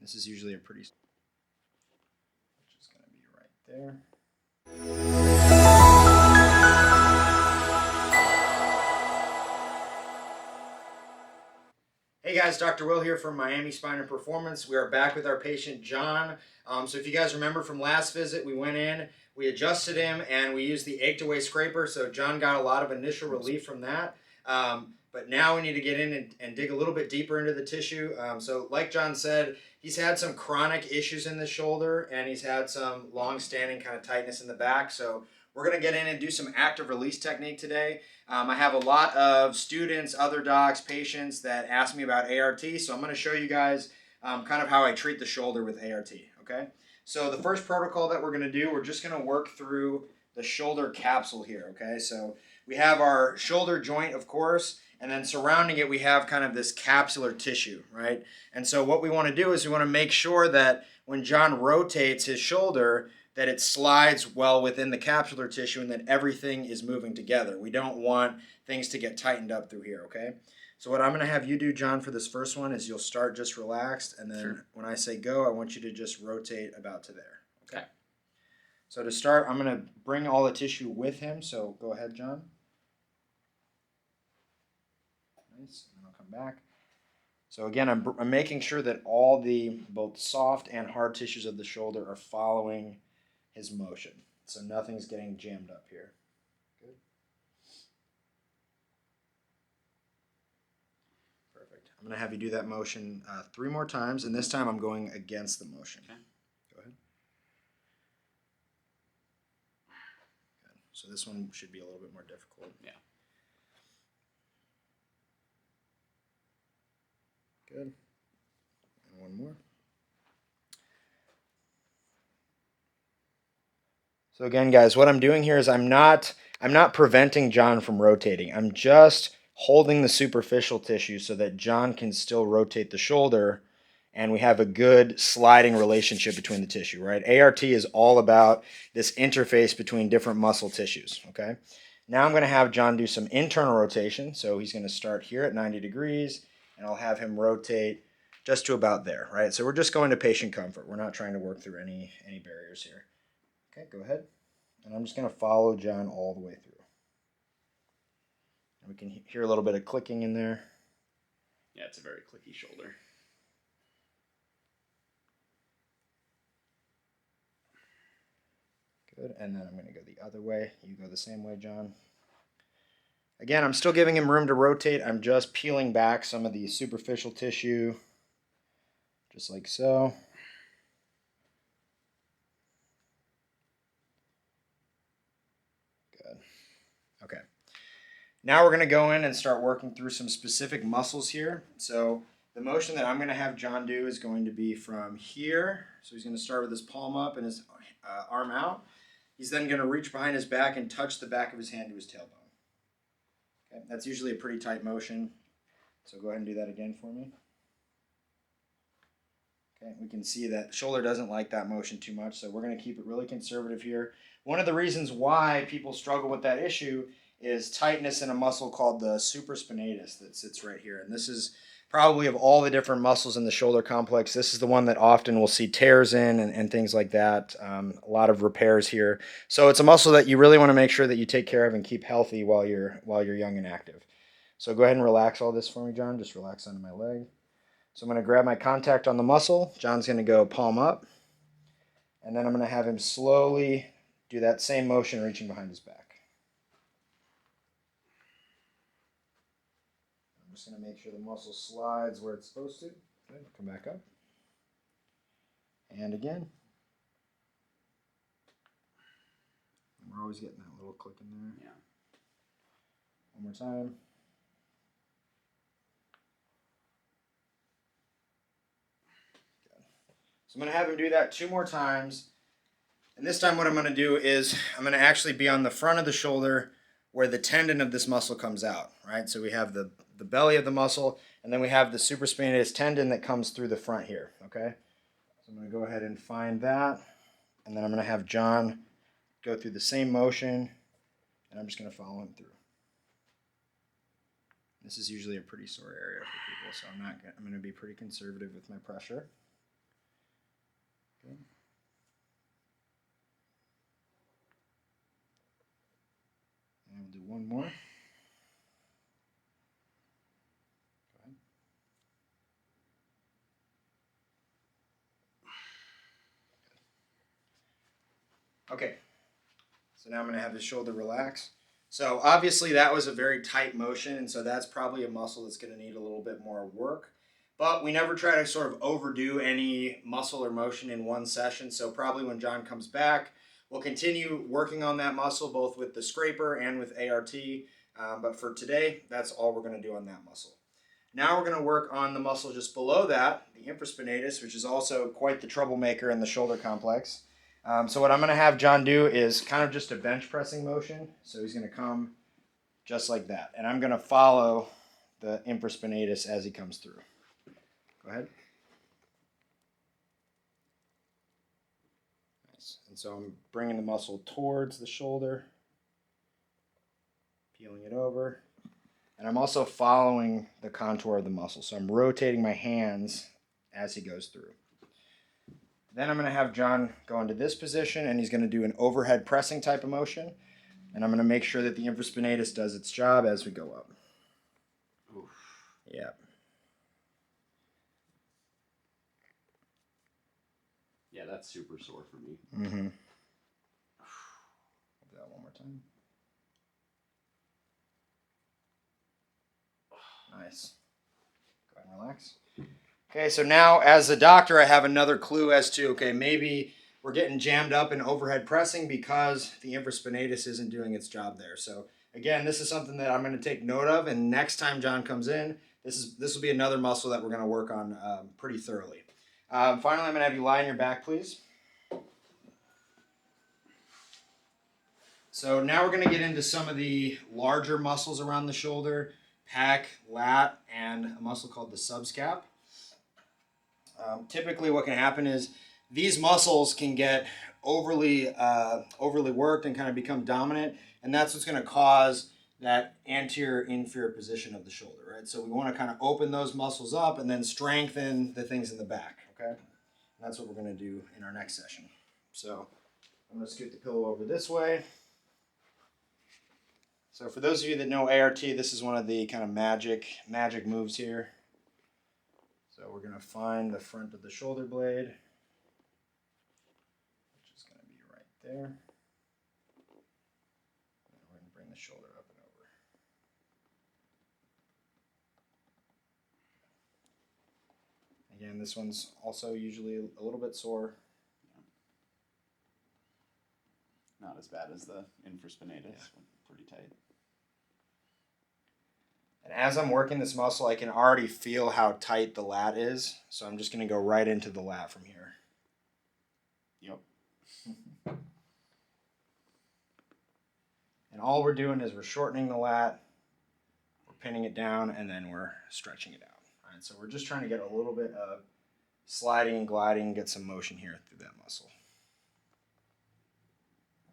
This is usually a pretty, which is going to be right there. Hey guys, Dr. Will here from Miami Spine and Performance. We are back with our patient John. So if you guys remember from last visit, we went in, we adjusted him, and we used the ached away scraper. So John got a lot of initial relief from that. But now we need to get in and dig a little bit deeper into the tissue. So like John said, he's had some chronic issues in the shoulder, and he's had some long-standing kind of tightness in the back. So we're going to get in and do some active release technique today. I have a lot of students, other docs, patients that ask me about ART. So I'm going to show you guys kind of how I treat the shoulder with ART. Okay. So the first protocol that we're going to do, we're just going to work through the shoulder capsule here. Okay. So we have our shoulder joint, of course, and then surrounding it, we have kind of this capsular tissue, right? And so what we want to do is we want to make sure that when John rotates his shoulder, that it slides well within the capsular tissue and that everything is moving together. We don't want things to get tightened up through here, okay? So what I'm going to have you do, John, for this first one is you'll start just relaxed, and then when I say go, I want you to just rotate about to there, okay? So to start, I'm going to bring all the tissue with him, so go ahead, John. Nice, and then I'll come back. So again, I'm making sure that all the both soft and hard tissues of the shoulder are following his motion. So nothing's getting jammed up here. Good. Perfect. I'm going to have you do that motion 3 more times, and this time I'm going against the motion. Okay. Go ahead. Good. So this one should be a little bit more difficult. Yeah. Good. And one more. So again, guys, what I'm doing here is I'm not preventing John from rotating. I'm just holding the superficial tissue so that John can still rotate the shoulder, and we have a good sliding relationship between the tissue, right? ART is all about this interface between different muscle tissues, okay? Now I'm going to have John do some internal rotation. So he's going to start here at 90 degrees, and I'll have him rotate just to about there, right? So we're just going to patient comfort. We're not trying to work through any barriers here. Okay, go ahead. And I'm just going to follow John all the way through. And we can hear a little bit of clicking in there. Yeah, it's a very clicky shoulder. Good, and then I'm going to go the other way. You go the same way, John. Again, I'm still giving him room to rotate. I'm just peeling back some of the superficial tissue, just like so. Good. Okay. Now we're going to go in and start working through some specific muscles here. So the motion that I'm going to have John do is going to be from here. So he's going to start with his palm up and his arm out. He's then going to reach behind his back and touch the back of his hand to his tailbone. Okay, that's usually a pretty tight motion. So go ahead and do that again for me. Okay, we can see that shoulder doesn't like that motion too much, so we're going to keep it really conservative here. One of the reasons why people struggle with that issue is tightness in a muscle called the supraspinatus that sits right here. And this is probably of all the different muscles in the shoulder complex, this is the one that often we'll see tears in and things like that. A lot of repairs here. So it's a muscle that you really want to make sure that you take care of and keep healthy while you're young and active. So go ahead and relax all this for me, John. Just relax under my leg. So I'm going to grab my contact on the muscle. John's going to go palm up. And then I'm going to have him slowly do that same motion, reaching behind his back. I'm just going to make sure the muscle slides where it's supposed to. Good. Come back up. And again. We're always getting that little click in there. Yeah. One more time. Good. So I'm going to have him do that 2 more times. And this time what I'm going to do is I'm going to actually be on the front of the shoulder where the tendon of this muscle comes out, right? So we have the belly of the muscle, and then we have the supraspinatus tendon that comes through the front here, okay? So I'm going to go ahead and find that, and then I'm going to have John go through the same motion, and I'm just going to follow him through. This is usually a pretty sore area for people, so I'm going to be pretty conservative with my pressure. one more. Go ahead. Okay. So now I'm going to have his shoulder relax. So obviously that was a very tight motion, and so that's probably a muscle that's going to need a little bit more work. But we never try to sort of overdo any muscle or motion in one session. So probably when John comes back, we'll continue working on that muscle both with the scraper and with ART. But for today, that's all we're going to do on that muscle. Now we're going to work on the muscle just below that, the infraspinatus, which is also quite the troublemaker in the shoulder complex. So what I'm going to have John do is kind of just a bench pressing motion. So he's going to come just like that. And I'm going to follow the infraspinatus as he comes through. Go ahead. Nice. And so I'm bringing the muscle towards the shoulder, peeling it over. And I'm also following the contour of the muscle. So I'm rotating my hands as he goes through. Then I'm going to have John go into this position, and he's going to do an overhead pressing type of motion. And I'm going to make sure that the infraspinatus does its job as we go up. Oof. Yeah. Yeah, that's super sore for me. Mm-hmm. Do that one more time. Nice. Go ahead and relax. Okay, so now as a doctor, I have another clue as to, okay, maybe we're getting jammed up in overhead pressing because the infraspinatus isn't doing its job there. So again, this is something that I'm going to take note of, and next time John comes in, this will be another muscle that we're going to work on pretty thoroughly. Finally, I'm going to have you lie on your back, please. So now we're going to get into some of the larger muscles around the shoulder, pec, lat, and a muscle called the subscap. Typically what can happen is these muscles can get overly worked and kind of become dominant, and that's what's going to cause that anterior inferior position of the shoulder, right? So we want to kind of open those muscles up and then strengthen the things in the back, okay? And that's what we're going to do in our next session. So I'm going to scoot the pillow over this way. So for those of you that know ART, this is one of the kind of magic moves here. So we're going to find the front of the shoulder blade, which is going to be right there. And we're going to bring the shoulder up and over. Again, this one's also usually a little bit sore. Not as bad as the infraspinatus. Yeah. Pretty tight. And as I'm working this muscle, I can already feel how tight the lat is. So I'm just going to go right into the lat from here. Yep. And all we're doing is we're shortening the lat, we're pinning it down, and then we're stretching it out. All right, so we're just trying to get a little bit of sliding and gliding, get some motion here through that muscle.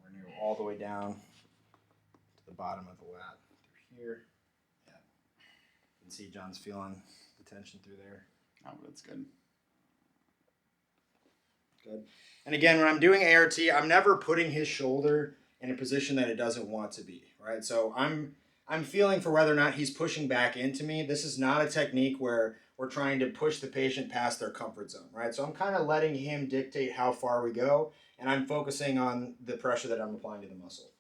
We're going to go all the way down to the bottom of the lat through here. Yeah. You can see John's feeling the tension through there. Oh, that's good. Good. And again, when I'm doing ART, I'm never putting his shoulder in a position that it doesn't want to be, right? So I'm feeling for whether or not he's pushing back into me. This is not a technique where we're trying to push the patient past their comfort zone, right? So I'm kind of letting him dictate how far we go, and I'm focusing on the pressure that I'm applying to the muscle.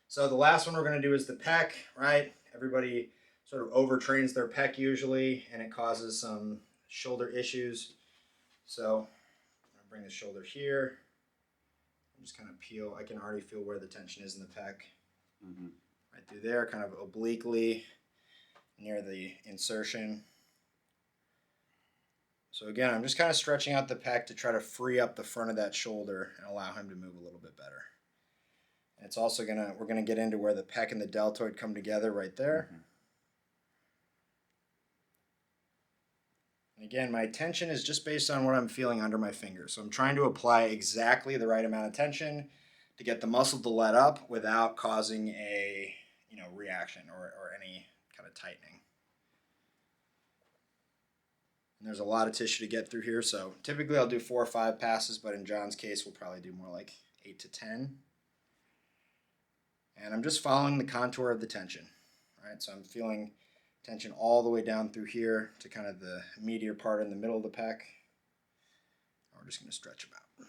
So the last one we're going to do is the pec, right? Everybody sort of overtrains their pec usually, and it causes some shoulder issues. So I'm going to bring the shoulder here. Just kind of peel. I can already feel where the tension is in the pec. Mm-hmm. Right through there, kind of obliquely near the insertion. So again, I'm just kind of stretching out the pec to try to free up the front of that shoulder and allow him to move a little bit better. And it's also we're gonna get into where the pec and the deltoid come together right there. Mm-hmm. And again, my tension is just based on what I'm feeling under my fingers. So I'm trying to apply exactly the right amount of tension to get the muscle to let up without causing a reaction or any kind of tightening. And there's a lot of tissue to get through here, so typically I'll do 4 or 5 passes, but in John's case we'll probably do more like 8 to 10. And I'm just following the contour of the tension. All right, so I'm feeling tension all the way down through here to kind of the meatier part in the middle of the pec. We're just going to stretch them out.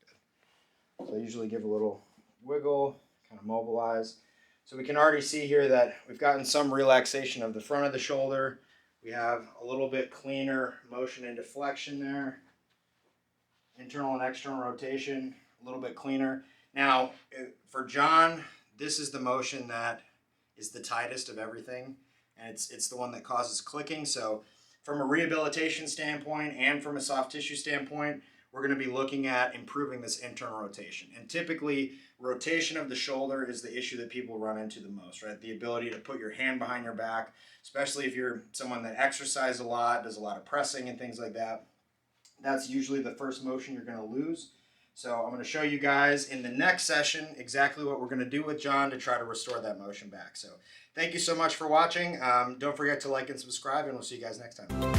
Good. So I usually give a little wiggle, kind of mobilize. So we can already see here that we've gotten some relaxation of the front of the shoulder. We have a little bit cleaner motion and deflection there. Internal and external rotation, a little bit cleaner. Now, for John, this is the motion that is the tightest of everything, and it's the one that causes clicking. So from a rehabilitation standpoint and from a soft tissue standpoint, we're going to be looking at improving this internal rotation. And typically, rotation of the shoulder is the issue that people run into the most, right? The ability to put your hand behind your back, especially if you're someone that exercises a lot, does a lot of pressing and things like that. That's usually the first motion you're going to lose. So I'm going to show you guys in the next session exactly what we're going to do with John to try to restore that motion back. So thank you so much for watching. Don't forget to like and subscribe, and we'll see you guys next time.